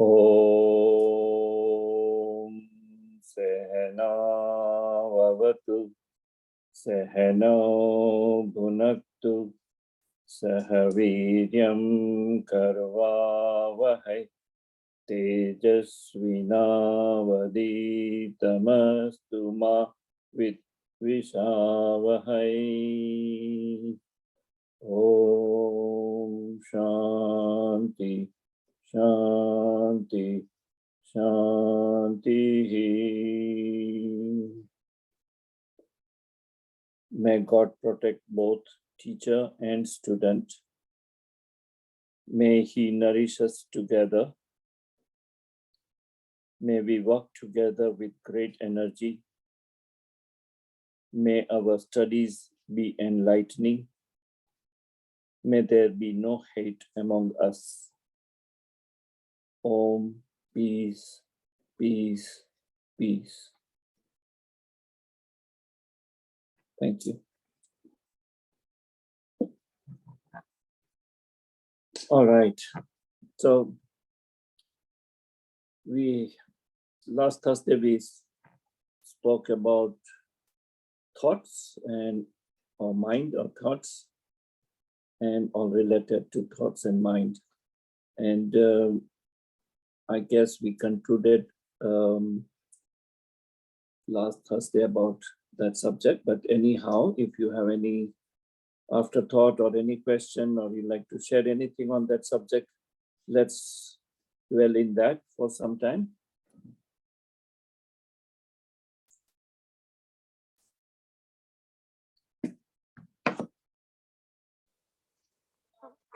Om Sehana Vavatu Sehano Bhunaktu Sahaviryam Karvavahai Tejasvinavaditamastu ma Vitvishavahai. Om Shanti Shanti Shanti. May God protect both teacher and student. May He nourish us together. May we work together with great energy. May our studies be enlightening. May there be no hate among us. Om, peace, peace, peace. Thank you. All right. So last Thursday we spoke about thoughts and our mind or thoughts and all related to thoughts and mind. And I guess we concluded last Thursday about that subject. But anyhow, if you have any afterthought or any question, or you'd like to share anything on that subject, let's dwell in that for some time.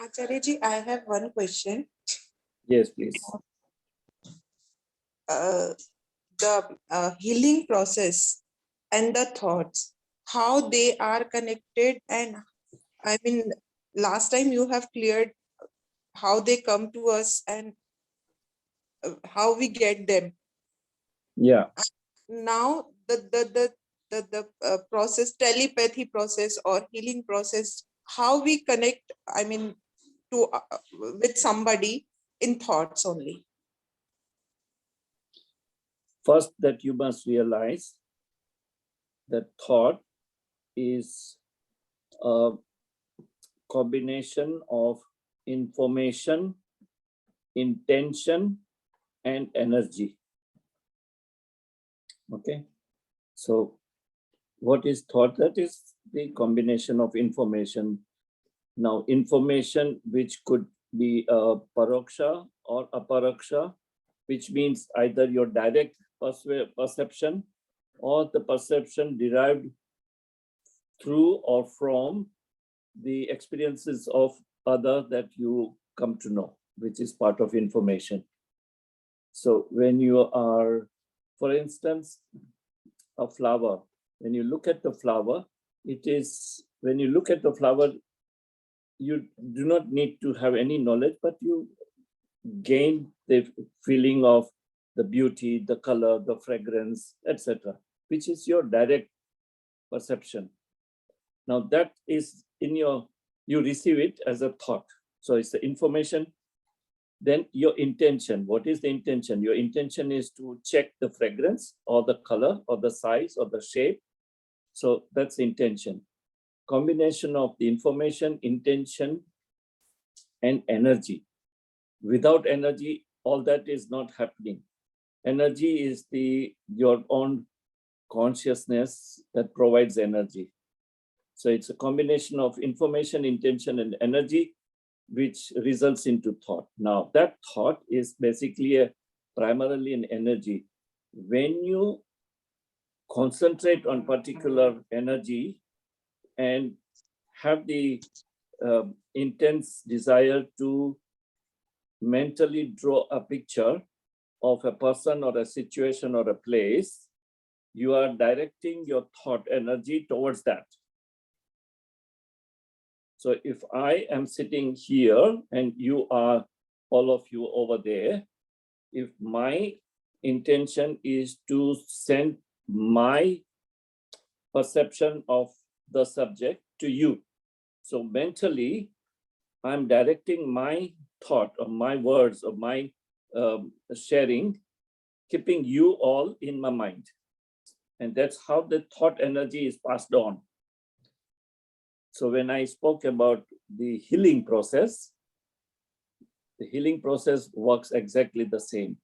Acharya-ji, I have one question. Yes, please. The healing process and the thoughts, how they are connected, and I mean, last time you have cleared how they come to us and how we get them. Yeah. Now the process, telepathy process or healing process, how we connect, I mean, to with somebody in thoughts only. First, that you must realize that thought is a combination of information, intention, and energy. Okay. So what is thought? That is the combination of information. Now, information which could be paroksha or aparoksha, which means either your direct perception or the perception derived through or from the experiences of other that you come to know, which is part of information. So when you are, for instance, a flower, when you look at the flower, it is, when you look at the flower, you do not need to have any knowledge, but you gain the feeling of the beauty, the color, the fragrance, etc., which is your direct perception. Now that is in your, you receive it as a thought. So it's the information. Then your intention. What is the intention? Your intention is to check the fragrance or the color or the size or the shape. So that's the intention. Combination of the information, intention, and energy. Without energy, all that is not happening. Energy is your own consciousness that provides energy. So it's a combination of information, intention, and energy, which results into thought. Now, that thought is basically primarily an energy. When you concentrate on particular energy and have the intense desire to mentally draw a picture of a person or a situation or a place, you are directing your thought energy towards that. So if I am sitting here and you are, all of you over there, if my intention is to send my perception of the subject to you, so mentally I'm directing my thought or my words or my sharing, keeping you all in my mind. And that's how the thought energy is passed on. So when I spoke about the healing process works exactly the same.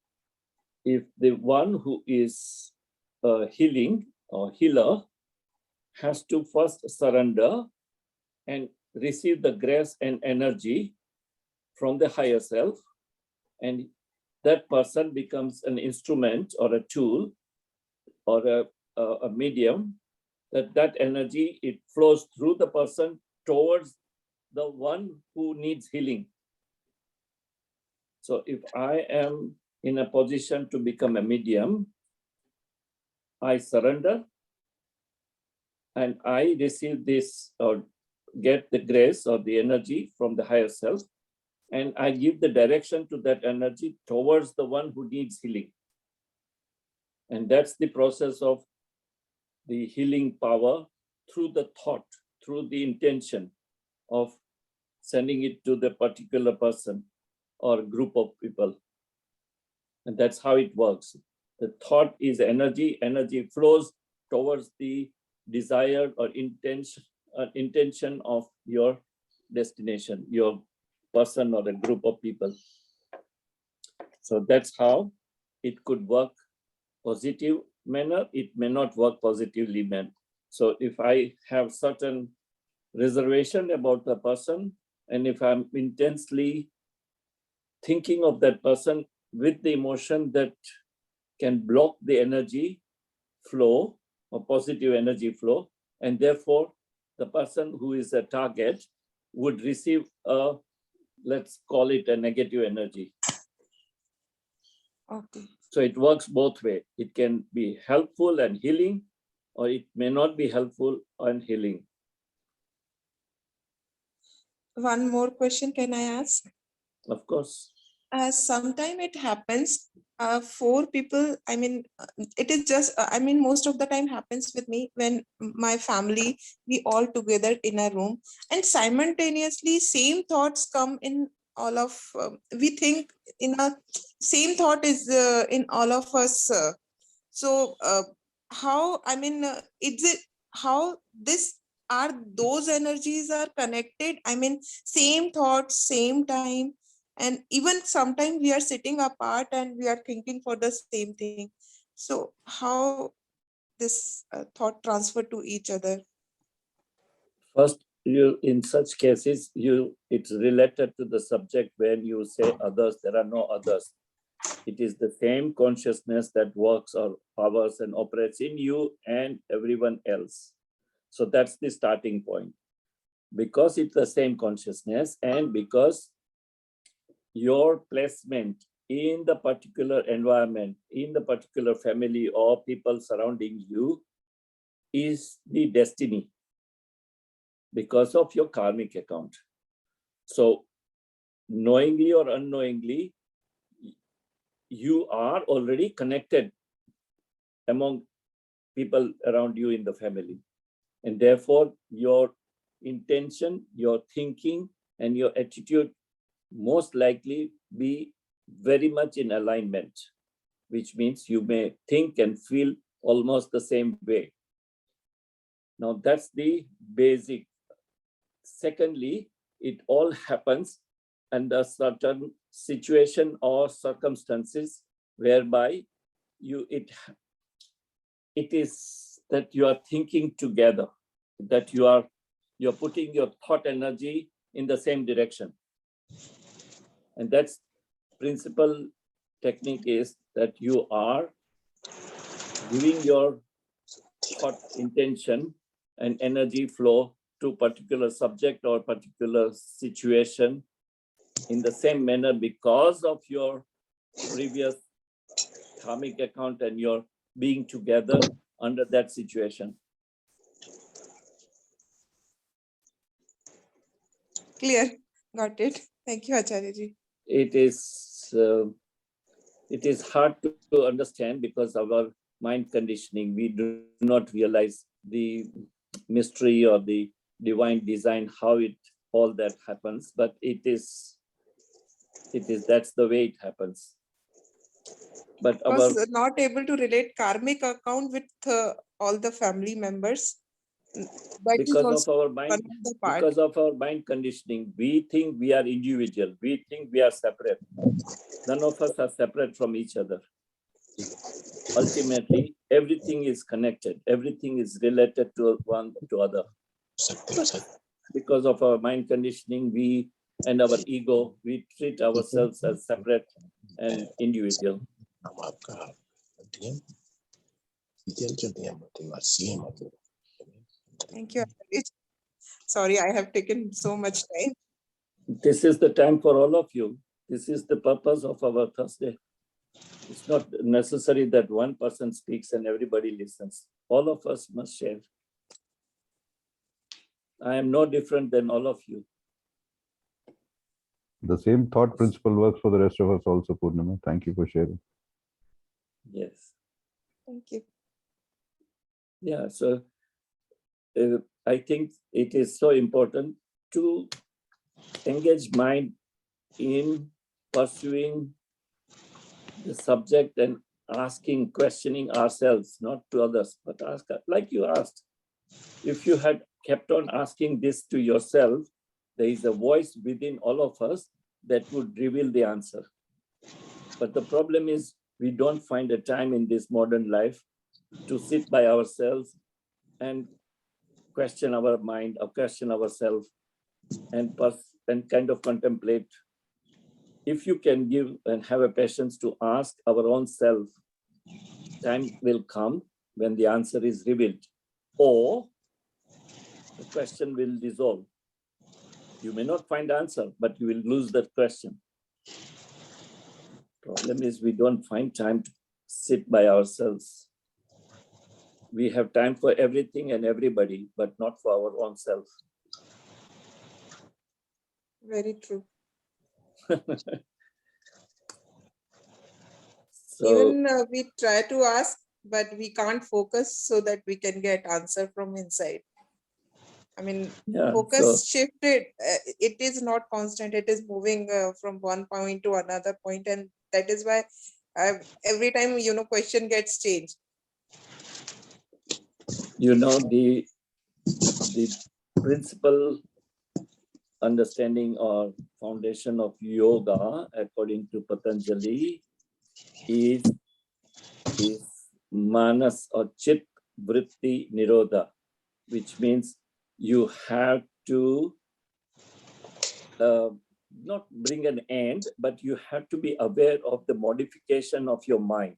If the one who is healing or healer has to first surrender and receive the grace and energy from the higher self, and that person becomes an instrument or a tool or a medium, that energy, it flows through the person towards the one who needs healing. So if I am in a position to become a medium, I surrender and I receive this or get the grace or the energy from the higher self, and I give the direction to that energy towards the one who needs healing. And that's the process of the healing power through the thought, through the intention of sending it to the particular person or group of people. And that's how it works. The thought is energy, energy flows towards the desired or intention of your destination, your person or a group of people. So that's how it could work positive manner. It may not work positively, man. So if I have certain reservation about the person, and if I'm intensely thinking of that person with the emotion that can block the energy flow or positive energy flow, and therefore the person who is a target would receive a, let's call it a negative energy. Okay. So it works both ways. It can be helpful and healing, or it may not be helpful and healing. One more question can I ask? Of course. Sometime it happens, four people, I mean, it is just, I mean, most of the time happens with me when my family, we all together in a room, and simultaneously same thoughts come in all of, we think in a same thought is in all of us. So how, I mean, is it, how this, are those energies are connected? I mean, same thoughts, same time, and even sometimes we are sitting apart and we are thinking for the same thing. So how this thought transfer to each other? First, you, in such cases, it's related to the subject. When you say others, there are no others. It is the same consciousness that works or powers and operates in you and everyone else. So that's the starting point. Because it's the same consciousness, and because your placement in the particular environment, in the particular family or people surrounding you is the destiny because of your karmic account. So knowingly or unknowingly, you are already connected among people around you in the family. And therefore, your intention, your thinking, and your attitude most likely be very much in alignment, which means you may think and feel almost the same way. Now, that's the basic. Secondly, it all happens under certain situation or circumstances whereby it is that you are thinking together, that you're putting your thought energy in the same direction. And that's principal technique, is that you are giving your thought intention and energy flow to particular subject or particular situation in the same manner because of your previous karmic account and your being together under that situation. Clear, got it. Thank you, Acharya ji. It is hard to understand because our mind conditioning, we do not realize the mystery or the divine design, how it all that happens, but it is that's the way it happens. But our, was not able to relate karmic account with all the family members. That is because also of our one mind, of the part. because of our mind conditioning, we think we are individual. We think we are separate. None of us are separate from each other. Ultimately, everything is connected. Everything is related to one to other. Because of our mind conditioning, we and our ego, we treat ourselves as separate and individual. Thank you. Avnish. Sorry, I have taken so much time. This is the time for all of you. This is the purpose of our Thursday. It's not necessary that one person speaks and everybody listens. All of us must share. I am no different than all of you. The same thought principle works for the rest of us also, Purnima. Thank you for sharing. Yes. Thank you. Yeah. So I think it is so important to engage mind in pursuing the subject and asking, questioning ourselves, not to others, but ask, like you asked. If you had kept on asking this to yourself, there is a voice within all of us that would reveal the answer. But the problem is we don't find a time in this modern life to sit by ourselves and question our mind or question ourselves and kind of contemplate. If you can give and have a patience to ask our own self, time will come when the answer is revealed, or the question will dissolve. You may not find answer, but you will lose that question. Problem is we don't find time to sit by ourselves. We have time for everything and everybody, but not for our own self. Very true. So Even we try to ask, but we can't focus so that we can get answer from inside. I mean, yeah, focus shifted. It is not constant. It is moving from one point to another point, and that is why every time question gets changed. you know, the principal understanding or foundation of yoga, according to Patanjali, is manas or chit vritti nirodha, which means you have to not bring an end, but you have to be aware of the modification of your mind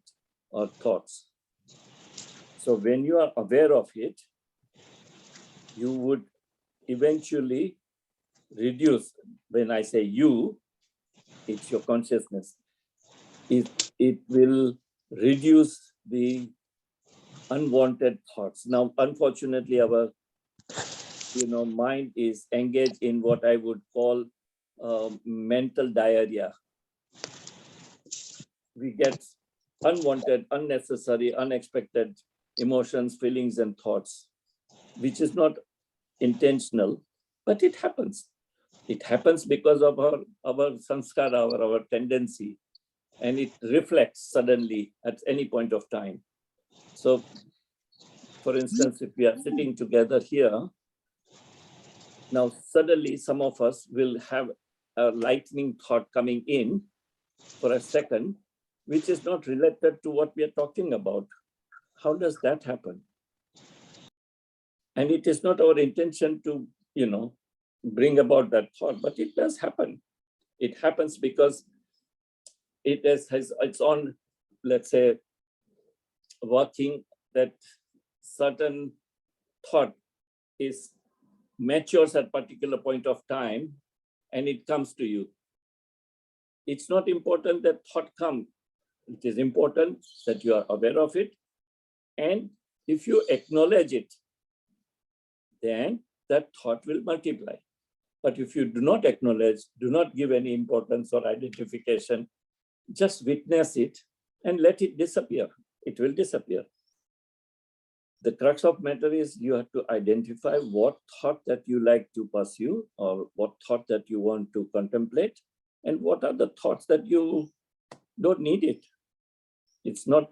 or thoughts. So when you are aware of it, you would eventually reduce. When I say you, it's your consciousness. It will reduce the unwanted thoughts. Now, unfortunately, our mind is engaged in what I would call mental diarrhea. We get unwanted, unnecessary, unexpected emotions, feelings, and thoughts, which is not intentional, but it happens. It happens because of our sanskara, our tendency, and it reflects suddenly at any point of time. So, for instance, if we are sitting together here, now suddenly some of us will have a lightning thought coming in for a second, which is not related to what we are talking about. How does that happen? And it is not our intention to, bring about that thought, but it does happen. It happens because it has its own, let's say, working, that certain thought is matures at particular point of time and it comes to you. It's not important that thought come. It is important that you are aware of it. And if you acknowledge it, then that thought will multiply. But if you do not acknowledge, do not give any importance or identification, just witness it and let it disappear. It will disappear. The crux of matter is you have to identify what thought that you like to pursue or what thought that you want to contemplate and what are the thoughts that you don't need it. It's not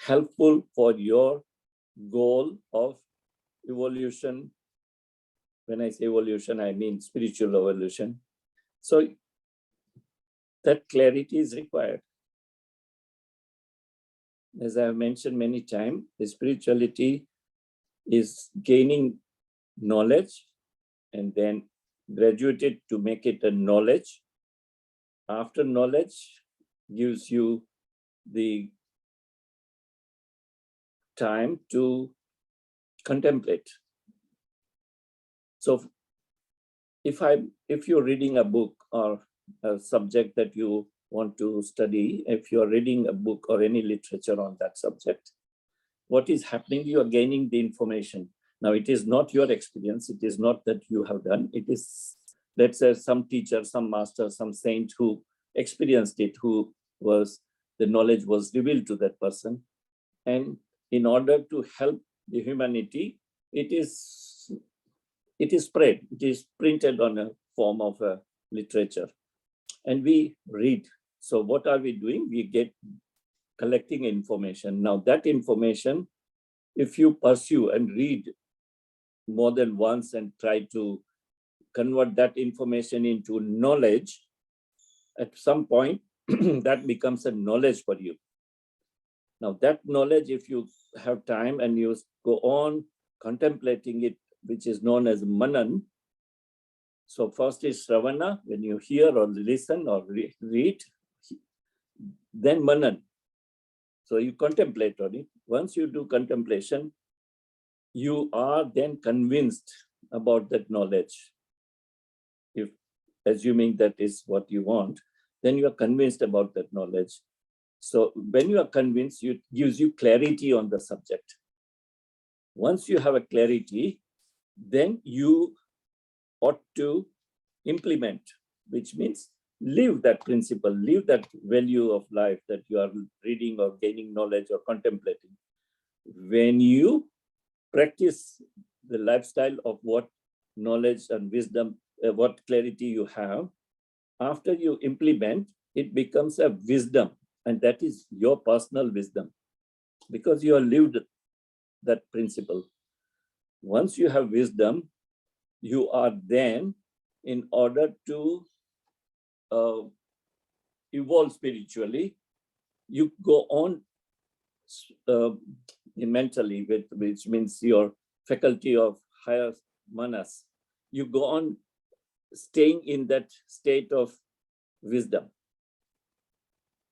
helpful for your goal of evolution. When I say evolution, I mean spiritual evolution. So that clarity is required. As I have mentioned many times, the spirituality is gaining knowledge and then graduated to make it a knowledge. After knowledge gives you the time to contemplate. So if you're reading a book or a subject that you want to study, if you're reading a book or any literature on that subject, what is happening? You are gaining the information. Now, it is not your experience. It is not that you have done. It is, let's say, some teacher, some master, some saint who experienced it, who was, the knowledge was revealed to that person. And in order to help the humanity, it is spread. It is printed on a form of a literature. And we read. So what are we doing? We get collecting information. Now that information, if you pursue and read more than once and try to convert that information into knowledge, at some point that becomes a knowledge for you. Now that knowledge, if you have time and you go on contemplating it, which is known as manan. So first is Shravana, when you hear or listen or read, then manan. So you contemplate on it. Once you do contemplation, you are then convinced about that knowledge. If assuming that is what you want, then you are convinced about that knowledge. So when you are convinced, it gives you clarity on the subject. Once you have a clarity, then you ought to implement, which means live that principle, live that value of life that you are reading or gaining knowledge or contemplating. When you practice the lifestyle of what knowledge and wisdom, what clarity you have, after you implement, it becomes a wisdom, and that is your personal wisdom because you have lived that principle. Once you have wisdom, you are then, in order to evolve spiritually, you go on mentally, which means your faculty of higher manas, you go on staying in that state of wisdom.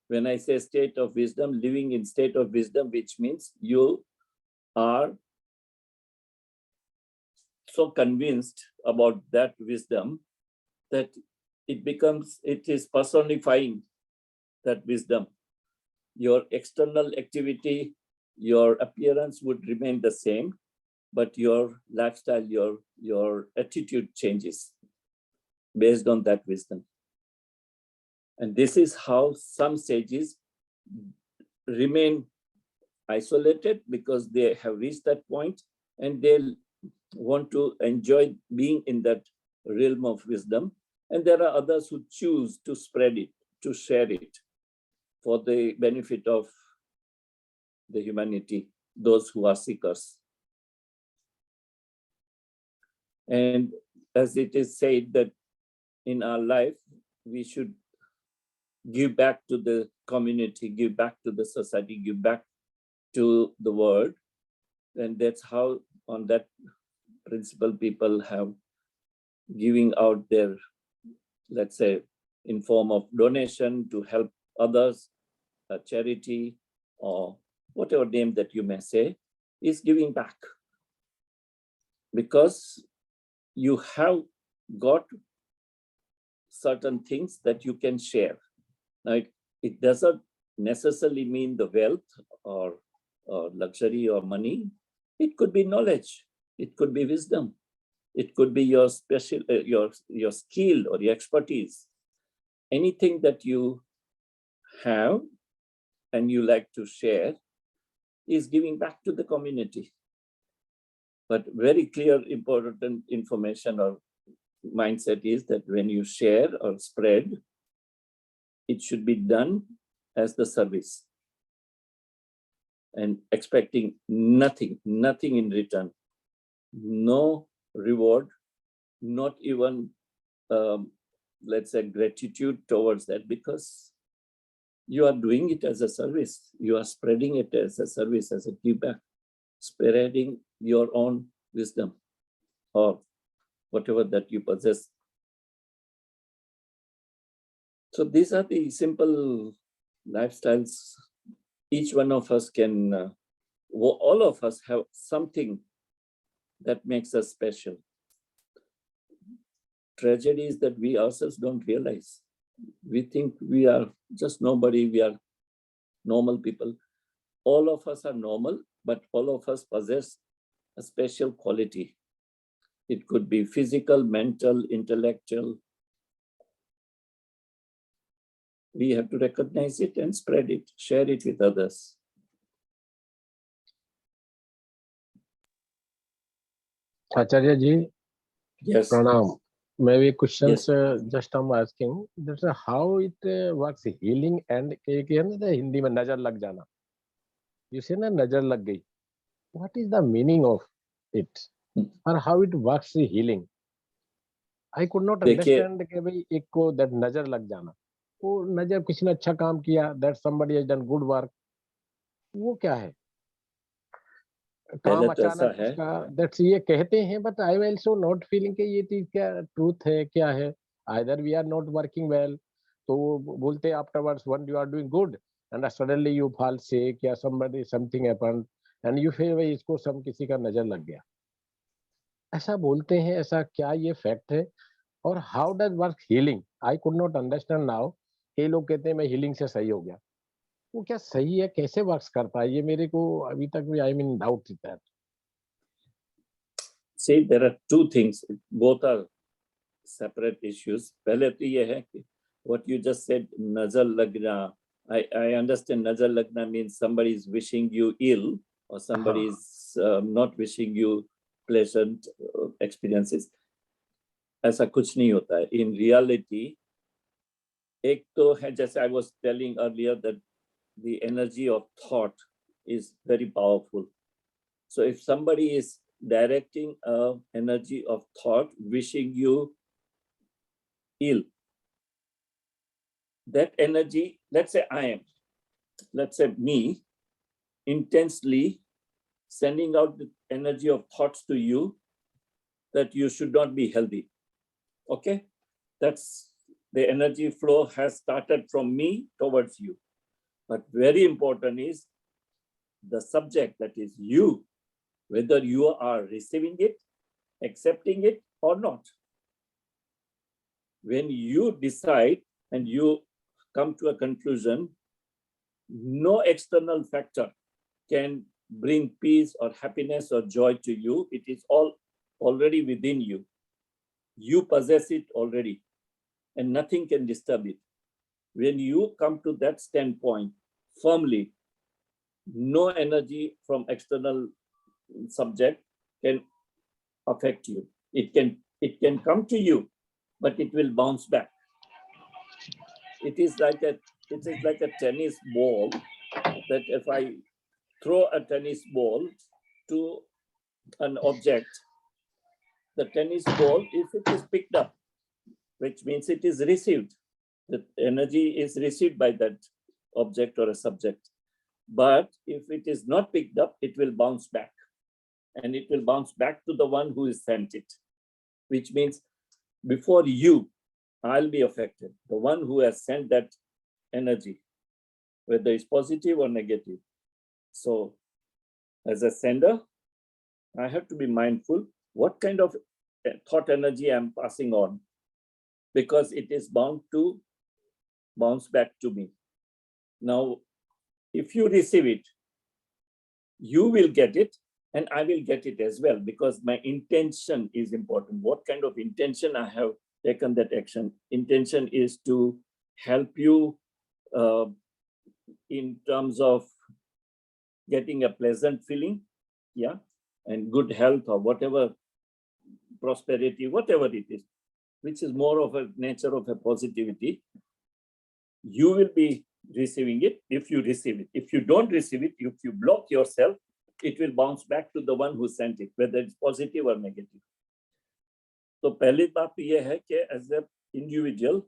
When I say state of wisdom, living in state of wisdom, which means you are so convinced about that wisdom that it is personifying that wisdom. Your external activity, your appearance would remain the same, but your lifestyle, your attitude changes based on that wisdom. And this is how some sages remain isolated because they have reached that point and they want to enjoy being in that realm of wisdom. And there are others who choose to spread it, to share it for the benefit of the humanity, those who are seekers. And as it is said that in our life, we should give back to the community, give back to the society, give back to the world. And that's how, on that principle, people have giving out their, let's say, in form of donation to help others, a charity, or whatever name that you may say, is giving back. Because you have got certain things that you can share. Now, it doesn't necessarily mean the wealth or luxury or money. It could be knowledge. It could be wisdom. It could be your special, your skill or your expertise. Anything that you have and you like to share is giving back to the community. But very clear, important information or mindset is that when you share or spread, it should be done as the service. and expecting nothing in return, no reward, not even, let's say, gratitude towards that, because you are doing it as a service. You are spreading it as a service, as a give back, spreading your own wisdom or whatever that you possess. So these are the simple lifestyles. Each one of us can, all of us have something that makes us special. Tragedy is that we ourselves don't realize. We think we are just nobody, we are normal people. All of us are normal, but all of us possess a special quality. It could be physical, mental, intellectual. We have to recognize it and spread it, share it with others. Acharya ji, Yes. pranam. Maybe questions Yes. just I'm asking. That's how it works, healing and एक है ना हिंदी में नजर लग जाना. You say ना नजर लग गई. What is the meaning of it, or how it works healing? I could not देखिए, understand कि भाई एक को that नजर लग जाना. वो नजर किसी ने अच्छा काम किया, that somebody has done good work. वो क्या है? काम पहले तो ऐसा अचानक है, उसका दैट्स ये कहते हैं, but I am also not feeling कि ये चीज क्या ट्रूथ है, क्या है. Either we are not working well, तो वो बोलते हैं afterwards when you are doing good and suddenly you fall sick या somebody something happened and you feel भाई इसको सब किसी का नजर लग गया, ऐसा बोलते हैं. ऐसा क्या ये फैक्ट है? और how does work healing? I could not understand now. कई लोग कहते हैं मैं हीलिंग से सही हो गया. वो क्या सही है, कैसे वर्क्स करता है, ये मेरे को अभी तक भी आई मीन डाउट है. See, there are two things. Both are separate issues. पहले तो ये है कि what you just said, nazar lagna. I understand nazar lagna means somebody is wishing you ill or somebody is not wishing you pleasant experiences. ऐसा कुछ नहीं होता है. In reality, एक तो है जैसे I was telling earlier that the energy of thought is very powerful. So if somebody is directing a energy of thought wishing you ill, that energy, let's say me intensely sending out the energy of thoughts to you that you should not be healthy. Okay, that's the energy flow has started from me towards you. But very important is the subject, that is you, whether you are receiving it, accepting it or not. When you decide and you come to a conclusion, no external factor can bring peace or happiness or joy to you. It is all already within you. You possess it already and nothing can disturb it. When you come to that standpoint firmly, no energy from external subject can affect you. It can come to you, but it will bounce back. It is like a tennis ball, that if I throw a tennis ball to an object, the tennis ball, if it is picked up, which means it is received, the energy is received by that object or a subject. But if it is not picked up, it will bounce back. And it will bounce back to the one who is sent it, which means before you, I'll be affected, the one who has sent that energy, whether it's positive or negative. So as a sender, I have to be mindful what kind of thought energy I'm passing on, because it is bound to bounce back to me. Now, if you receive it, you will get it and I will get it as well, because my intention is important. What kind of intention I have taken that action? Intention is to help you in terms of getting a pleasant feeling, yeah, and good health or whatever, prosperity, whatever it is, which is more of a nature of a positivity. You will be receiving it if you receive it. If you don't receive it, if you block yourself, it will bounce back to the one who sent it, whether it's positive or negative. So पहली बात ये है कि as an individual,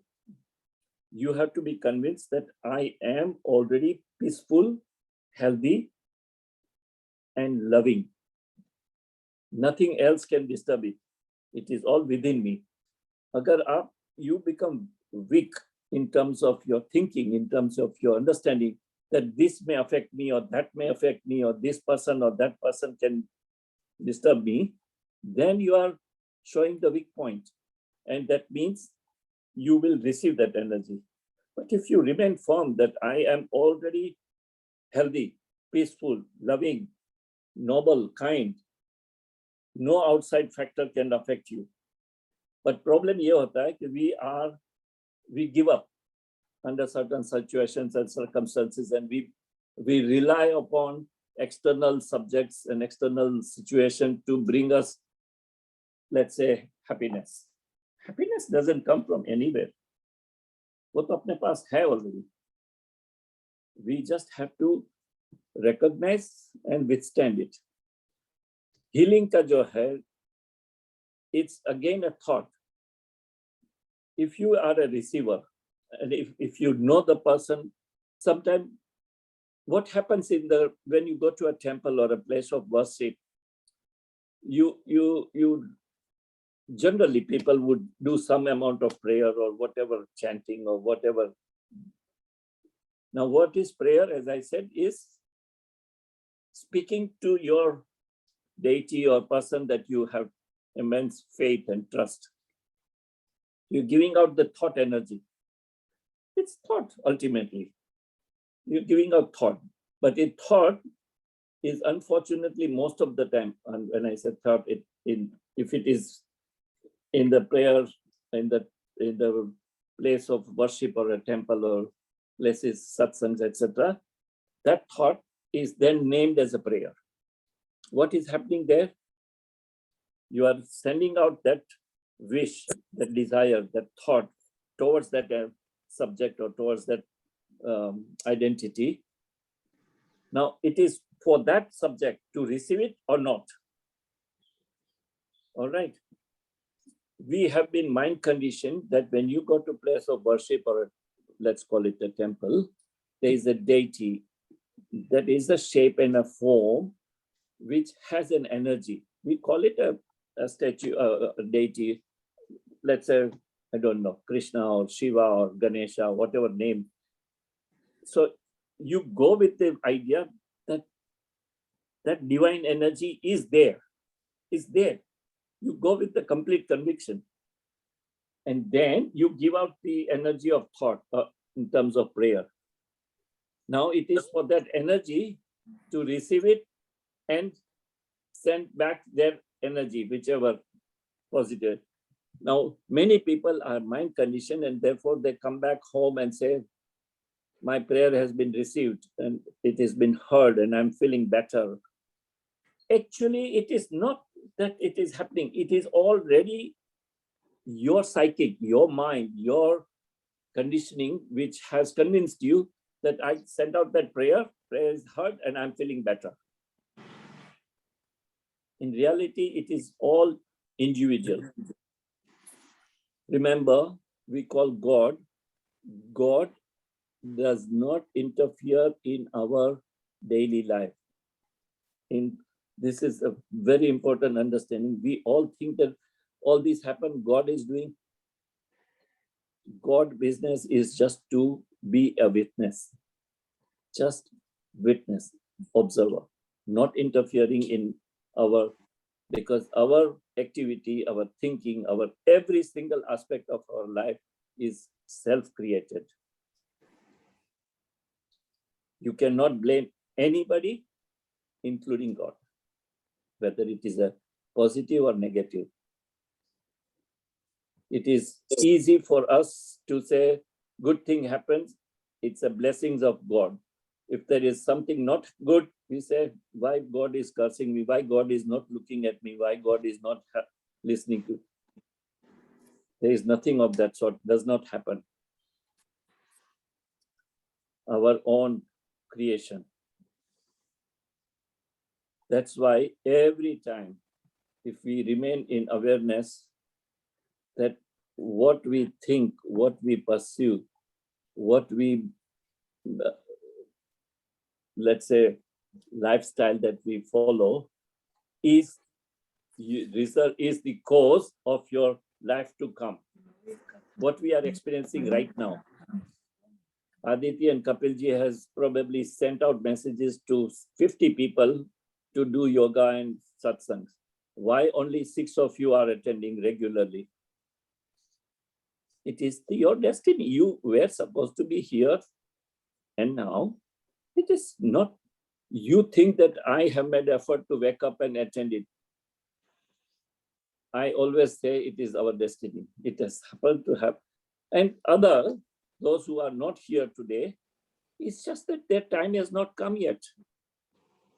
you have to be convinced that I am already peaceful, healthy, and loving. Nothing else can disturb it. It is all within me. Agar you become weak in terms of your thinking, in terms of your understanding that this may affect me or that may affect me or this person or that person can disturb me, then you are showing the weak point. And that means you will receive that energy. But if you remain firm that I am already healthy, peaceful, loving, noble, kind, no outside factor can affect you. But problem ये होता है कि we give up under certain situations and circumstances, and we rely upon external subjects and external situation to bring us, let's say, happiness. Happiness doesn't come from anywhere. वो तो अपने पास है already. We just have to recognize and withstand it. Healing का जो है, it's again a thought. If you are a receiver, and if you know the person, sometimes what happens when you go to a temple or a place of worship, you generally people would do some amount of prayer or whatever, chanting or whatever. Now, what is prayer? As I said, is speaking to your deity or person that you have immense faith and trust. You're giving out the thought energy. It's thought ultimately. You're giving out thought, but a thought is unfortunately most of the time, and when I said thought, if it is in the prayer, in the place of worship or a temple or places, satsangs, etc., that thought is then named as a prayer. What is happening there? You are sending out that wish, that desire, that thought towards that subject or towards that identity. Now, it is for that subject to receive it or not. All right. We have been mind conditioned that when you go to a place of worship or let's call it a temple, there is a deity that is a shape and a form which has an energy. We call it a statue, a deity. Let's say, I don't know, Krishna or Shiva or Ganesha, whatever name. So you go with the idea that that divine energy is there, You go with the complete conviction. And then you give out the energy of thought in terms of prayer. Now it is for that energy to receive it and send back their energy, whichever positive. Now, many people are mind conditioned and therefore they come back home and say, my prayer has been received and it has been heard and I'm feeling better. Actually, it is not that it is happening. It is already your psychic, your mind, your conditioning, which has convinced you that I sent out that prayer is heard and I'm feeling better. In reality, it is all individual. Remember, we call God. God does not interfere in our daily life. This is a very important understanding. We all think that all this happened, God is doing. God business is just to be a witness. Just witness, observer, not interfering in because our activity, our thinking, our every single aspect of our life is self-created. You cannot blame anybody, including God, whether it is a positive or negative. It is easy for us to say good thing happens, it's a blessings of God. If there is something not good, we say, why God is cursing me? Why God is not looking at me? Why God is not listening to? There is nothing of that sort, does not happen. our own creation. That's why every time, if we remain in awareness that what we think, what we pursue, what we, let's say, lifestyle that we follow is the cause of your life to come. What we are experiencing right now. Aditi and Kapilji has probably sent out messages to 50 people to do yoga and satsangs. Why only 6 of you are attending regularly? It is your destiny. You were supposed to be here, and now it is not. You think that I have made effort to wake up and attend it. I always say it is our destiny. It has happened to happen. And those who are not here today, it's just that their time has not come yet.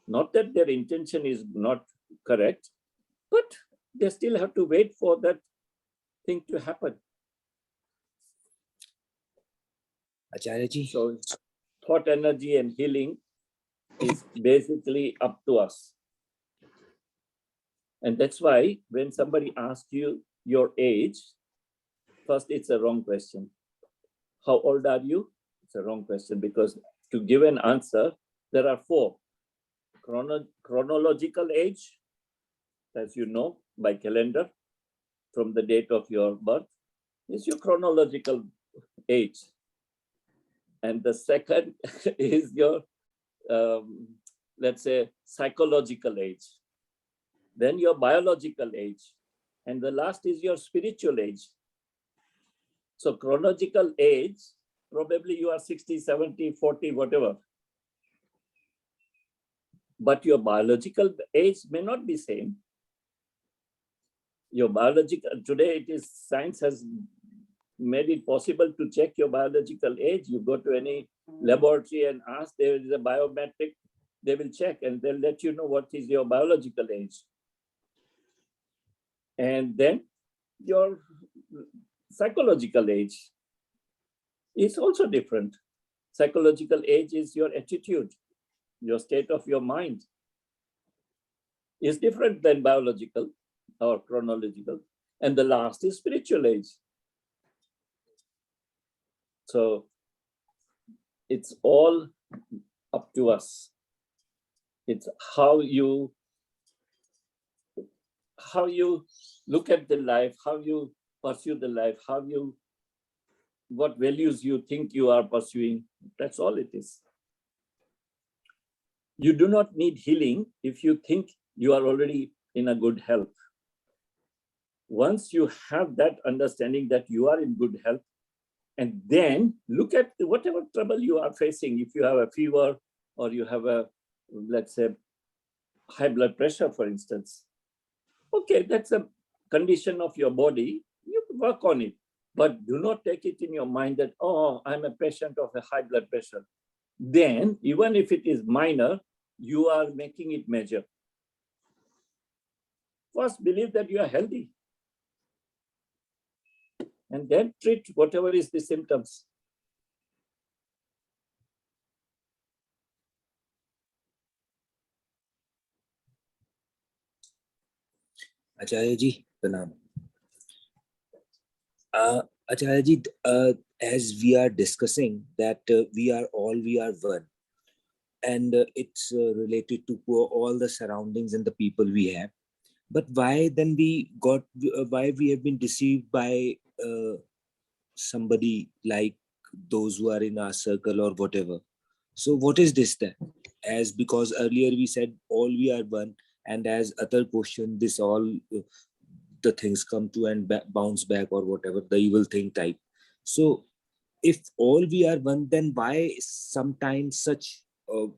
Not that their intention is not correct, but they still have to wait for that thing to happen. Acharya ji. So thought energy and healing is basically up to us. And that's why when somebody asks you your age, first it's a wrong question. How old are you? It's a wrong question, because to give an answer, there are 4. Chronological age, as you know, by calendar, from the date of your birth, is your chronological age. And the second is your, let's say, psychological age. Then your biological age. And the last is your spiritual age. So chronological age, probably you are 60, 70, 40, whatever. But your biological age may not be same. Your biological, today it is, science has made it possible to check your biological age. You go to any laboratory and ask, there is a biometric, they will check and they'll let you know what is your biological age. And then your psychological age is also different. Psychological age is your attitude, your state of your mind is different than biological or chronological. And the last is spiritual age. So it's all up to us. It's how you look at the life, how you pursue the life, what values you think you are pursuing. That's all it is. You do not need healing if you think you are already in a good health. Once you have that understanding that you are in good health, and then look at whatever trouble you are facing. If you have a fever or you have a, let's say, high blood pressure, for instance. Okay, that's a condition of your body. You work on it, but do not take it in your mind that, oh, I'm a patient of a high blood pressure. Then, even if it is minor, you are making it major. First, believe that you are healthy. And then treat whatever is the symptoms. Acharya ji, pranam. Acharya ji, as we are discussing that we are one, and it's related to all the surroundings and the people we have. But why then why we have been deceived by somebody like those who are in our circle or whatever? So what is this then? As because earlier we said all we are one, and as other question, this all the things come to and bounce back or whatever, the evil thing type. So if all we are one, then why sometimes such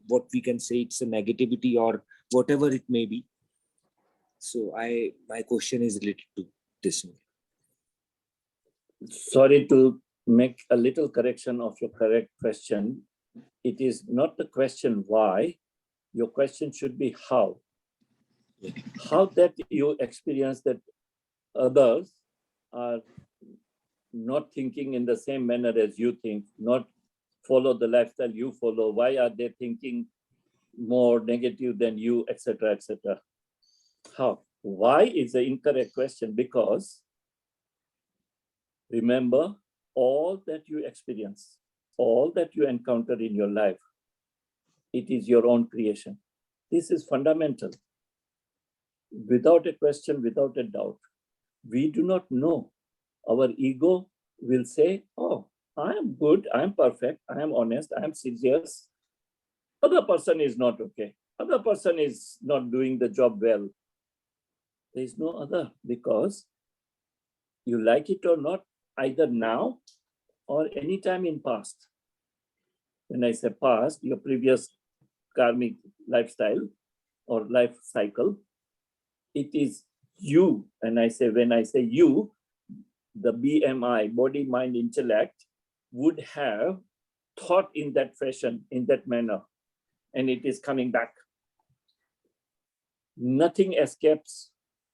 what we can say it's a negativity or whatever it may be? So my question is related to this one. Sorry to make a little correction of your correct question. It is not the question why. Your question should be how. How that you experience that others are not thinking in the same manner as you think, not follow the lifestyle you follow? Why are they thinking more negative than you, etc., etc.? How? Why is the incorrect question? Because remember, all that you experience, all that you encounter in your life, it is your own creation. This is fundamental. Without a question, without a doubt, we do not know. Our ego will say, oh, I am good, I am perfect, I am honest, I am serious. Other person is not okay. Other person is not doing the job well. There is no other, because you like it or not, either now or anytime in past. When I say past, your previous karmic lifestyle or life cycle, it is you. And I say, when I say you, the BMI, body, mind, intellect, would have thought in that fashion, in that manner, and it is coming back. Nothing escapes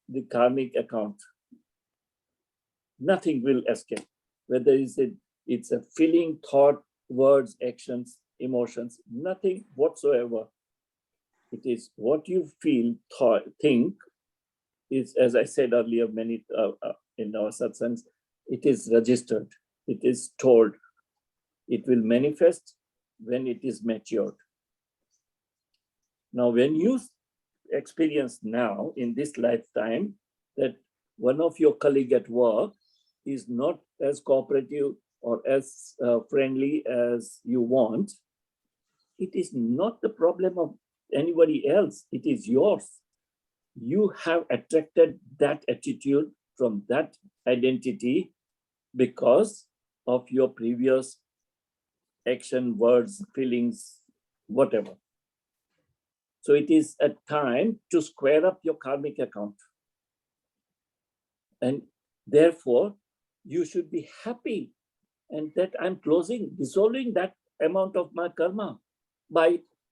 the karmic account. Nothing will escape. Whether it's a feeling, thought, words, actions, emotions, nothing whatsoever. It is what you feel, think, is, as I said earlier, many in our satsangs, it is registered, it is stored. It will manifest when it is matured. Now, when you experience now in this lifetime that one of your colleague at work is not as cooperative or as friendly as you want, it is not the problem of anybody else, it is yours. You have attracted that attitude from that identity because of your previous action, words, feelings, whatever. So it is a time to square up your karmic account. And therefore, you should be happy and that I'm dissolving that amount of my karma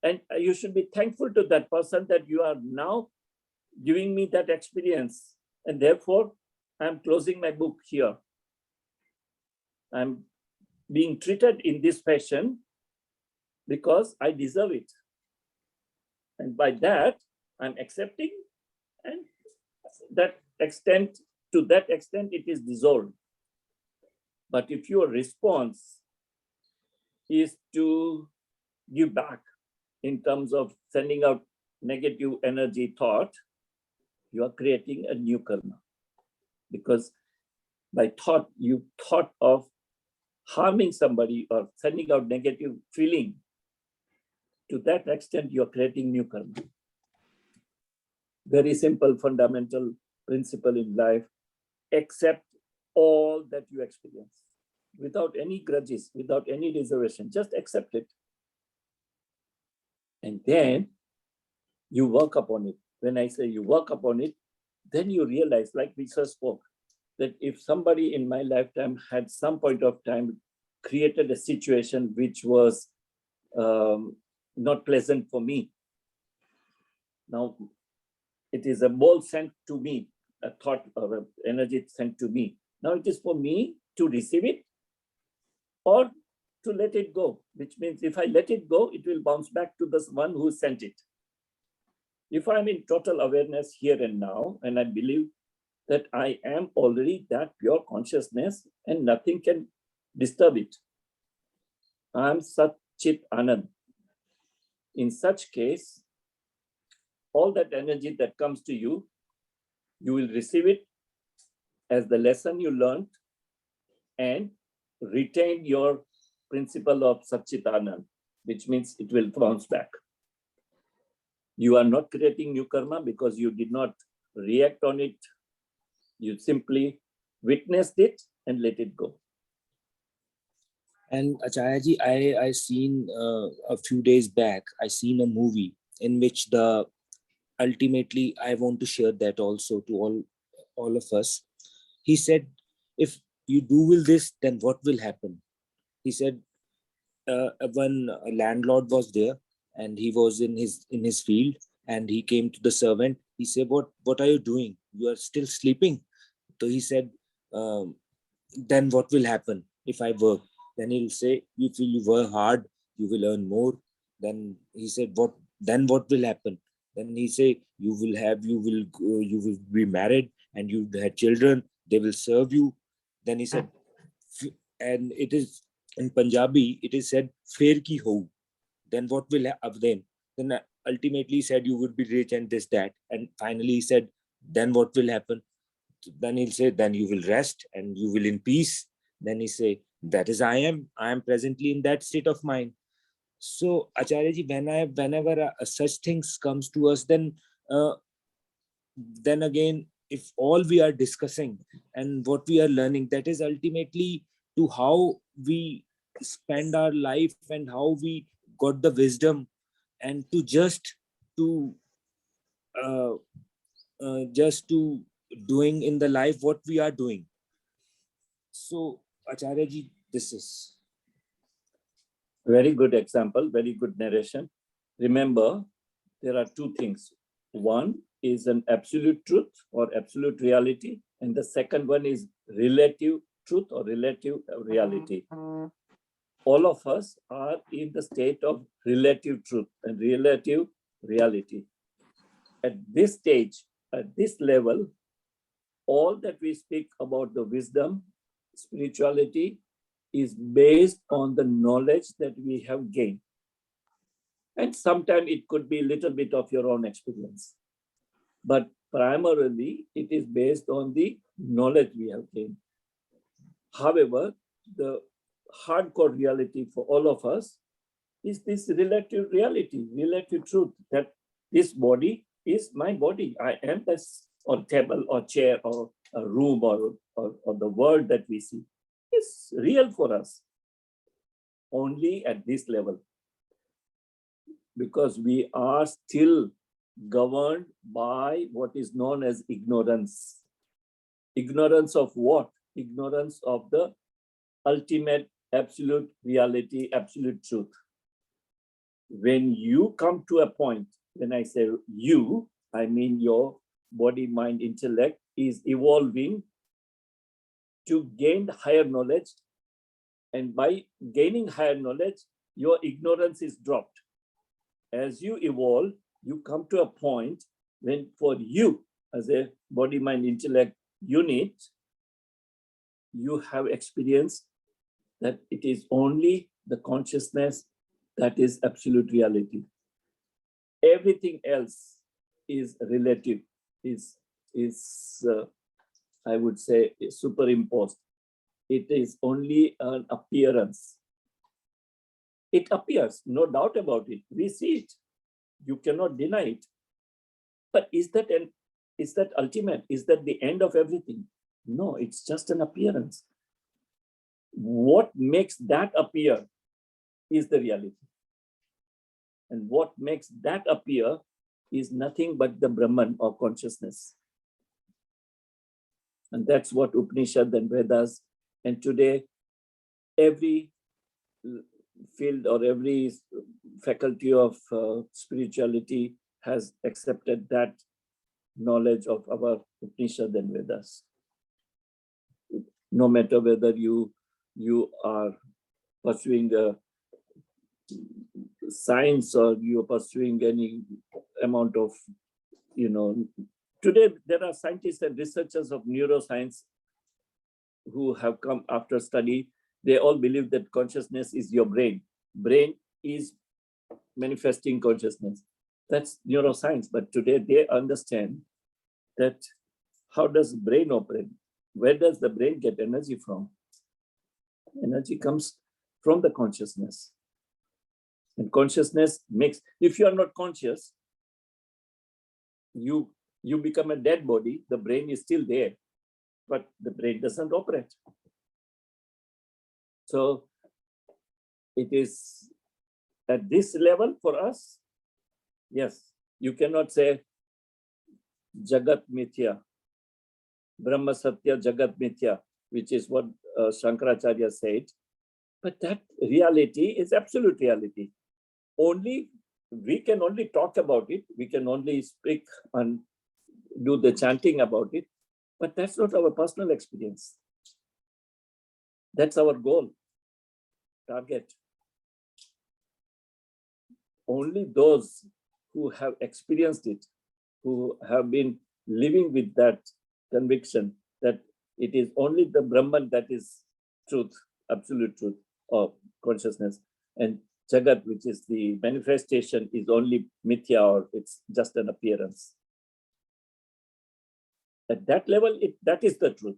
and you should be thankful to that person that you are now giving me that experience. And therefore, I'm closing my book here. I'm being treated in this fashion because I deserve it. And by that, I'm accepting, and to that extent, it is dissolved. But if your response is to give back in terms of sending out negative energy thought, you are creating a new karma. Because by thought, you thought of harming somebody or sending out negative feeling. To that extent, you are creating new karma. Very simple, fundamental principle in life. Accept all that you experience without any grudges, without any reservation. Just accept it. And then you work upon it. When I say you work upon it, then you realize, like Lisa spoke, that if somebody in my lifetime had some point of time created a situation which was not pleasant for me, now it is a ball sent to me, a thought or an energy sent to me. Now it is for me to receive it or to let it go, which means if I let it go, it will bounce back to the one who sent it. If I'm in total awareness here and now, and I believe that I am already that pure consciousness and nothing can disturb it. I am Sat Chit Anand. In such case, all that energy that comes to you, you will receive it as the lesson you learned and retain your principle of Sat Chit Anand, which means it will bounce back. You are not creating new karma because you did not react on it. You simply witnessed it and let it go. And Acharya ji, I seen a few days back, I seen a movie in which ultimately I want to share that also to all of us. He said, if you do will this, then what will happen? He said, when a landlord was there and he was in his field and he came to the servant, he said, what are you doing? You are still sleeping. So he said, then what will happen if I work? Then he'll say, if you work hard, you will earn more. Then he said, then what will happen? Then he say, you will be married and you have children, they will serve you. Then he said, and it is in Punjabi, it is said, Fair ki ho. Then what will happen? Then ultimately he said, you would be rich and this, that. And finally he said, then what will happen? Then he'll say, then you will rest and you will in peace. Then he say, that is I am presently in that state of mind. So Acharya ji, whenever such things comes to us, then again, if all we are discussing and what we are learning, that is ultimately to how we spend our life and how we got the wisdom, and to just to doing in the life what we are doing. So Acharya ji, this is Very good example, very good narration. Remember, there are two things. One is an absolute truth or absolute reality, and the second one is relative truth or relative reality. All of us are in the state of relative truth and relative reality. At this stage, at this level, all that we speak about the wisdom, spirituality, is based on the knowledge that we have gained. And sometimes it could be a little bit of your own experience. But primarily, it is based on the knowledge we have gained. However, the hardcore reality for all of us is this relative reality, relative truth, that this body is my body. I am this, or table or chair or a room or the world that we see. Is real for us only at this level, because we are still governed by what is known as ignorance. Ignorance of what? Ignorance of the ultimate absolute reality, absolute truth. When you come to a point, when I say you, I mean your body, mind, intellect is evolving to gain higher knowledge, and by gaining higher knowledge, your ignorance is dropped. As you evolve, you come to a point when for you as a body, mind, intellect unit, you have experienced that it is only the consciousness that is absolute reality. Everything else is relative, is I would say, superimposed. It is only an appearance. It appears, no doubt about it. We see it. You cannot deny it. But is that ultimate? Is that the end of everything? No, it's just an appearance. What makes that appear is the reality. And what makes that appear is nothing but the Brahman or consciousness. And that's what Upanishad and Vedas, and today every field or every faculty of spirituality has accepted that knowledge of our Upanishad and Vedas. No matter whether you are pursuing a science or you're pursuing any amount of, today there are scientists and researchers of neuroscience who have come after study. They all believe that consciousness is your brain. Brain is manifesting consciousness. That's neuroscience. But today they understand that how does the brain operate? Where does the brain get energy from? Energy comes from the consciousness. And consciousness makes, if you are not conscious, you become a dead body. The brain is still there, but the brain doesn't operate. So it is at this level for us. Yes, you cannot say Jagat Mithya, Brahma Satya Jagat Mithya, which is what Shankaracharya said. But that reality is absolute reality. Only we can only talk about it. We can only speak and do the chanting about it. But that's not our personal experience. That's our goal. target. Only those who have experienced it, who have been living with that conviction that it is only the Brahman that is truth, absolute truth of consciousness, and Jagat, which is the manifestation, is only mithya, or it's just an appearance. At that level, that is the truth.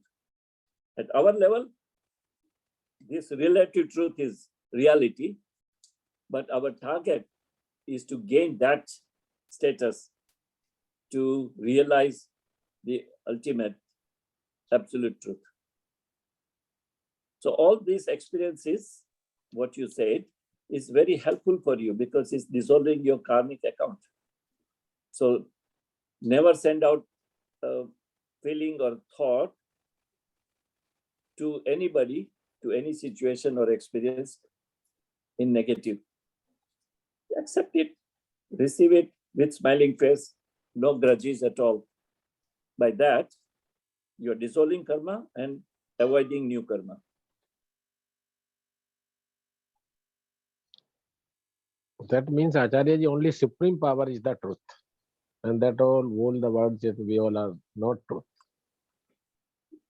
At our level, this relative truth is reality, but our target is to gain that status, to realize the ultimate absolute truth. So all these experiences, what you said, is very helpful for you because it's dissolving your karmic account. So never send out a feeling or thought to anybody, to any situation or experience in negative. Accept it, receive it with smiling face, no grudges at all. By that, you're dissolving karma and avoiding new karma. That means Acharya ji, only supreme power is the truth, and that all the words that we all are not truth.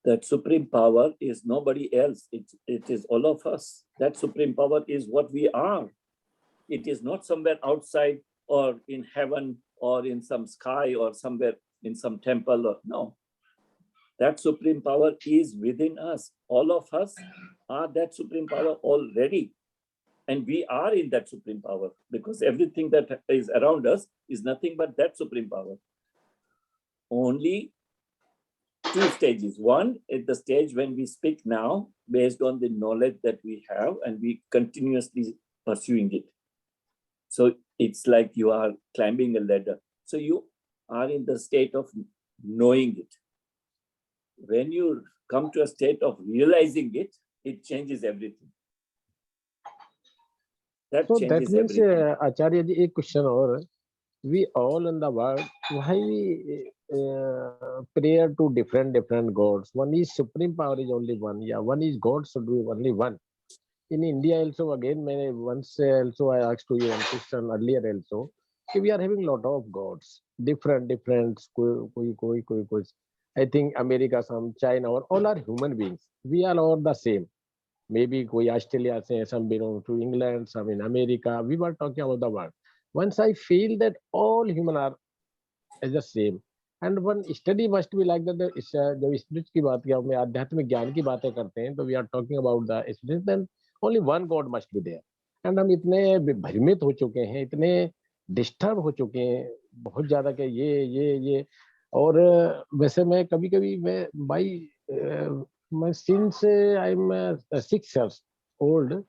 That supreme power is nobody else. It is all of us. That supreme power is what we are. It is not somewhere outside or in heaven or in some sky or somewhere in some temple. Or no. That supreme power is within us. All of us are that supreme power already. And we are in that supreme power because everything that is around us is nothing but that supreme power. Only two stages. One is the stage when we speak now based on the knowledge that we have and we continuously pursuing it. So it's like you are climbing a ladder. So you are in the state of knowing it. When you come to a state of realizing it, it changes everything. That So that changes means, everything. Acharya ji, a question or we all in the world, why we pray to different gods? One is supreme power is only one. Yeah, one is God should be only one. In India also, again, once also I asked to you one question earlier also, we are having lot of gods, different. koi. I think America, some China, or all are human beings. We are all the same. Maybe koi Australia, say, some belong to England, some in America. We were talking about the world. Once I feel that all human are as the same, and one study must be like that. जब spirit की बात किया, हम आध्यात्मिक ज्ञान की बातें करते हैं, तो we are talking about the spirit. Then only one God must be there. And हम इतने भ्रमित हो चुके हैं, इतने डिस्टर्ब हो चुके हैं बहुत ज्यादा कि ये और वैसे मैं कभी-कभी मैं since I'm 6 years old,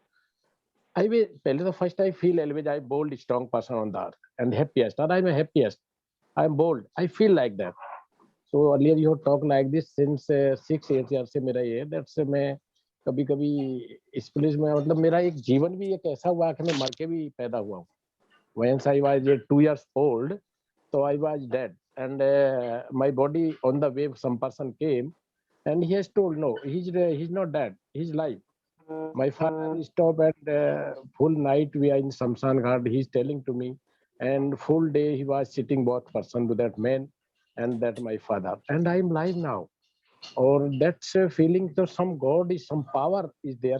I will पहले तो first I feel always I bold strong person on the earth and happiest, or I'm a happiest. I'm bold. I feel like that. So earlier you have talked like this since 6-8 years से मेरा ये that's मैं कभी-कभी इस police में मतलब मेरा एक जीवन भी एक ऐसा हुआ कि मैं मर के भी पैदा हुआ हूँ. Once I was 2 years old, so I was dead, and my body on the way some person came, and he has told no, he's not dead, he's alive. My father stopped at full night. We are in Samsan Ghat. He's telling to me, and full day he was sitting both person to that man, and that my father. And I am alive now. Or that's a feeling that some God is, some power is there.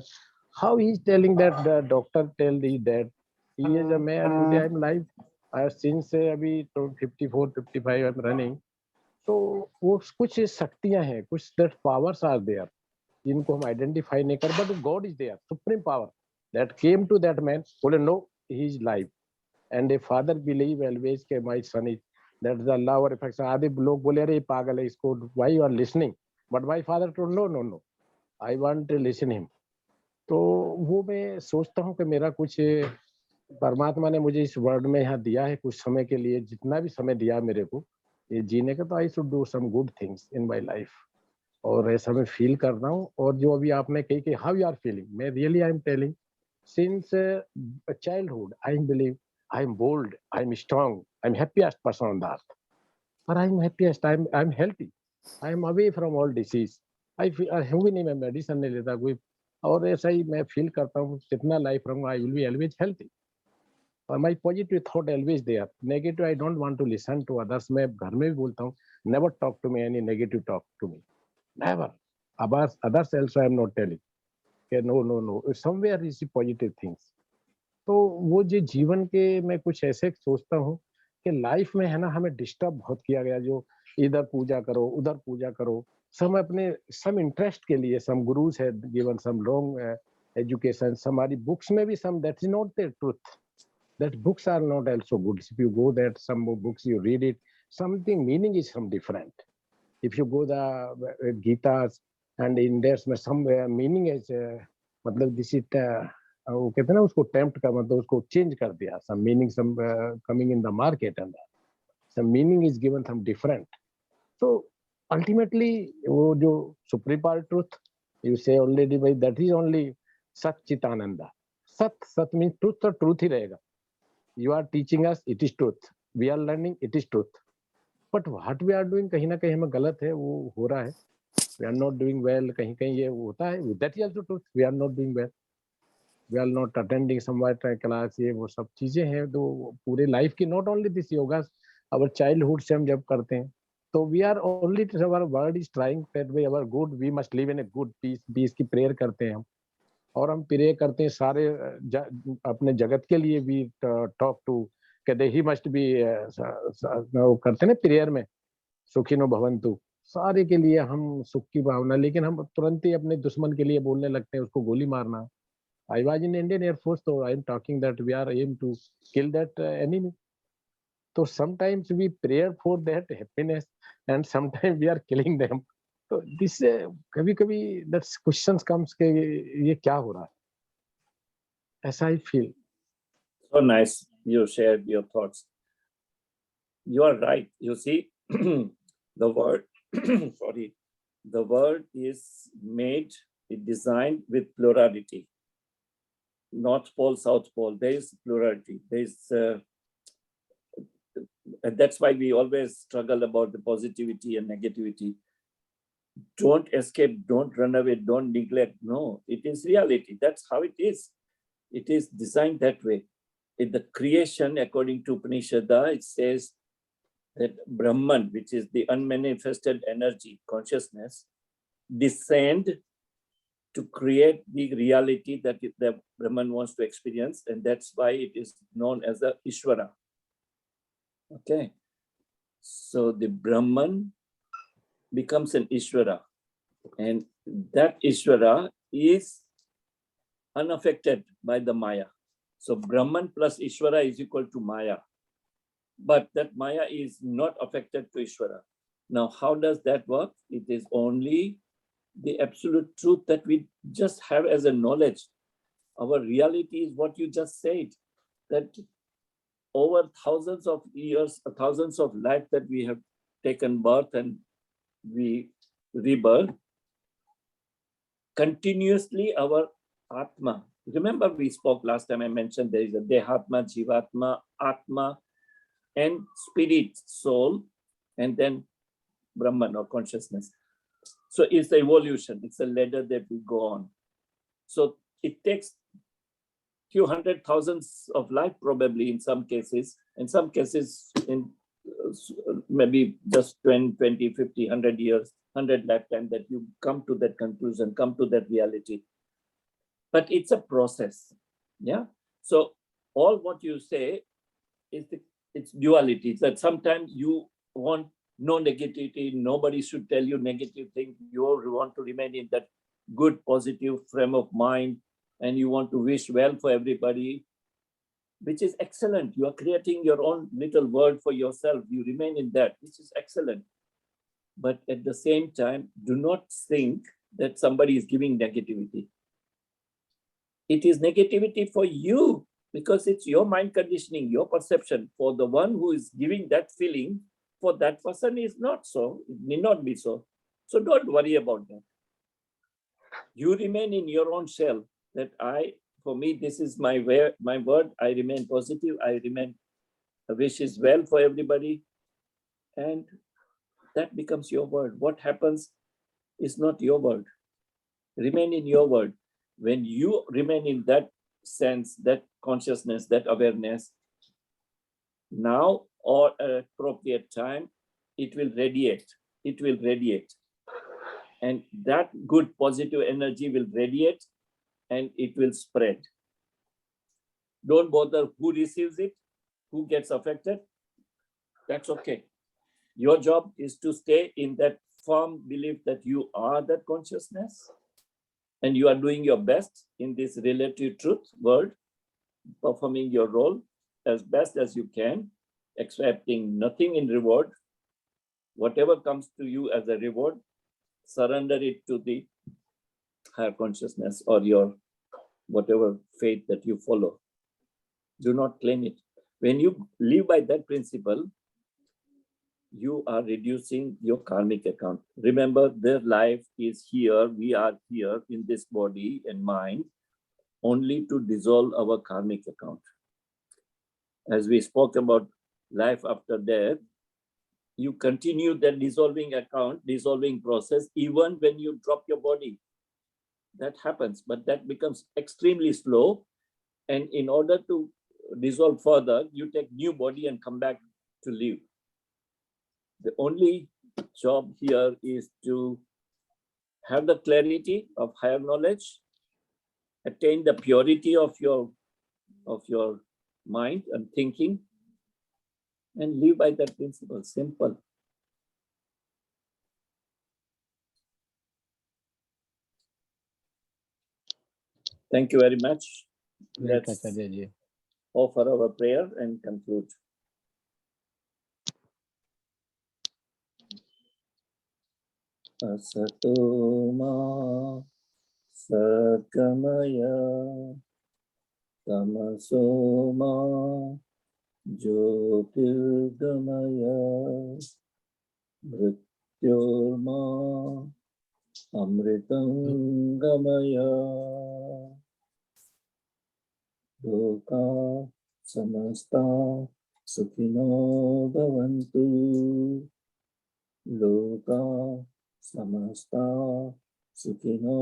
How he's telling that the doctor tell thee that he is a man. Today I'm alive. Since अभी तो 54, 55 I'm running. So वो कुछ शक्तियां हैं, कुछ that powers are there. जिनको हम identify नहीं कर, but God is there, supreme power that came to that man, बोले no he is live, and a father believe always के my son is that the love और affection. आधे लोग बोले अरे पागल है इसको, why you are listening, but my father told no I want to listen him. तो वो मैं सोचता हूँ कि मेरा कुछ परमात्मा ने मुझे इस वर्ल्ड में यहाँ दिया है कुछ समय के लिए, जितना भी समय दिया मेरे को ये जीने का, तो I should do some good things in my life. और ऐसा मैं फील कर रहा हूँ. और जो अभी आपने कही कि हाउ यू आर फीलिंग, मैं really I am telling since childhood I am believe I am bold, I am strong, I am happiest person on the earth. और I am happiest, I am healthy, I am away from all disease. I feel भी नहीं, मैं medicine नहीं लेता, कोई और ऐसा ही मैं फील करता हूँ, जितना लाइफ रहूंगा I will be always healthy, और my positive thought always there, negative I don't want to listen to others. मैं घर में भी बोलता हूँ, never talk to me any negative talk to me, never. Others also I am not telling कि no no no, somewhere is positive things. तो वो जो जीवन के मैं कुछ ऐसे सोचता हूँ कि लाइफ में है ना, हमें डिस्टर्ब बहुत किया गया, जो इधर पूजा करो उधर पूजा करो, सम अपने सम इंटरेस्ट के लिए, सम गुरुज है गिवन सम रॉन्ग एजुकेशन, हमारी बुक्स में भी some that is not the truth, that books are not also good. If you go that some books you read it, something meaning is some different. If you go the Gitas and in there's some meaning is मतलब this is वो कहते हैं ना, उसको tempt का मतलब उसको change कर दिया, some meaning some coming in the market and some meaning is given some different. So ultimately वो जो supreme truth you say already by that is only Sat Chit Ananda. Sat means truth, और truth ही रहेगा. You are teaching us, it is truth. We are learning, it is truth. But what we are doing कहीं ना कहीं हमें गलत है, वो हो रहा है. We are not doing well, कहीं कहीं ये होता है. That is also truth. We are not doing well. We are not attending some class, ये वो सब चीजें हैं तो पूरे लाइफ की, not only this yoga, our childhood से हम जब करते हैं, तो we are only, our word is trying that way our good, we must live in a good peace की प्रेयर करते हैं हम, और हम प्रे करते हैं सारे अपने जगत के लिए भी टॉक टू, कहते ही मस्ट बी करते हैं ना प्रेयर में, सुखिनो भवंतु, सारे के लिए हम सुख की भावना, लेकिन हम तुरंत ही अपने दुश्मन के लिए बोलने लगते हैं, उसको गोली मारना. I was in Indian air force, तो I am talking that we are aim to kill that enemy. तो sometimes we prayer for that happiness and sometimes we are killing them. तो दिस कभी कभी दैट्स क्वेश्चंस कम्स के ये क्या हो रहा है, ऐसा ही feel. So nice you shared your thoughts. You are right. You see, the word, sorry, the word is made, it designed with plurality. North Pole, South Pole, there is plurality. There is, and that's why we always struggle about the positivity and negativity. Don't escape, don't run away, don't neglect. No, it is reality. That's how it is. It is designed that way. In the creation, according to Upanishada, it says that Brahman, which is the unmanifested energy, consciousness, descend to create the reality that the Brahman wants to experience, and that's why it is known as the Ishvara. Okay, so the Brahman becomes an Ishvara, and that Ishvara is unaffected by the Maya. So Brahman plus Ishvara is equal to Maya, but that Maya is not affected to Ishvara. Now, how does that work? It is only the absolute truth that we just have as a knowledge. Our reality is what you just said, that over thousands of years, thousands of lives that we have taken birth and we rebirth, continuously our Atma. Remember we spoke last time, I mentioned there is a Dehatma, Jivatma, Atma, and spirit, soul, and then Brahman or consciousness. So it's the evolution, it's a ladder that we go on. So it takes few hundred thousands of life probably in some cases in maybe just 10, 20, 50, 100 years, 100 lifetime that you come to that conclusion, come to that reality. But it's a process, yeah? So all what you say is it's duality. It's that sometimes you want no negativity, nobody should tell you negative things. You want to remain in that good, positive frame of mind, and you want to wish well for everybody, which is excellent. You are creating your own little world for yourself. You remain in that, which is excellent. But at the same time, do not think that somebody is giving negativity. It is negativity for you because it's your mind conditioning, your perception. For the one who is giving that feeling, for that person is not so, it may not be so. So don't worry about that. You remain in your own shell that for me, this is my word. I remain positive. I wish is well for everybody. And that becomes your word. What happens is not your word. Remain in your word. When you remain in that sense, that consciousness, that awareness, now or at appropriate time, it will radiate. It will radiate. And that good positive energy will radiate and it will spread. Don't bother who receives it, who gets affected. That's okay. Your job is to stay in that firm belief that you are that consciousness and you are doing your best in this relative truth world, performing your role as best as you can, expecting nothing in reward. Whatever comes to you as a reward, surrender it to the higher consciousness or your whatever faith that you follow. Do not claim it. When you live by that principle, you are reducing your karmic account. Remember, their life is here. We are here in this body and mind only to dissolve our karmic account. As we spoke about life after death, you continue the dissolving account, dissolving process, even when you drop your body. That happens, but that becomes extremely slow. And in order to dissolve further, you take new body and come back to live. The only job here is to have the clarity of higher knowledge, attain the purity of your mind and thinking, and live by that principle. Simple. Thank you very much. Great, Let's Acharya ji. offer our prayer and conclude. Asato ma satgamaya tamaso ma jyotirgamaya mrityorma amritam gamaya loka samasta sukhino bhavantu loka samasta sukhino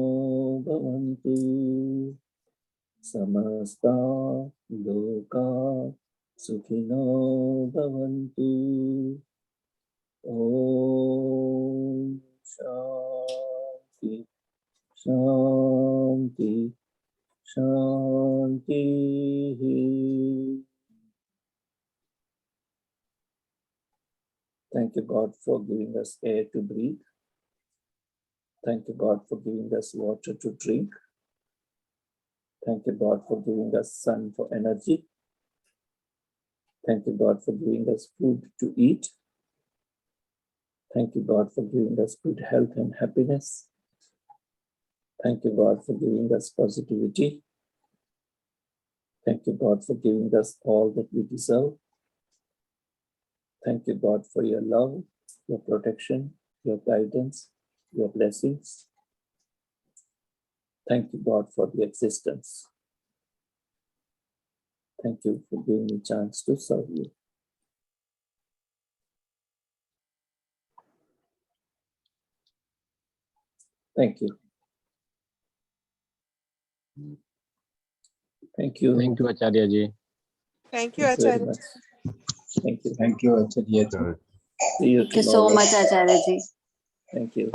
bhavantu samasta loka sukhino bhavantu. Om Shanti Shanti Shanti. Thank you, God, for giving us air to breathe. Thank you, God, for giving us water to drink. Thank you, God, for giving us sun for energy. Thank you, God, for giving us food to eat. Thank you, God, for giving us good health and happiness. Thank you, God, for giving us positivity. Thank you, God, for giving us all that we deserve. Thank you, God, for your love, your protection, your guidance, your blessings. Thank you, God, for the existence. Thank you for giving me a chance to serve you. Thank you. Thank you. Thank you, Acharya ji. Thank you, Thank you very Acharya. much. Thank you. Thank you, Acharya ji. Correct. See you Thank you so tomorrow. much, Acharya ji. Thank you.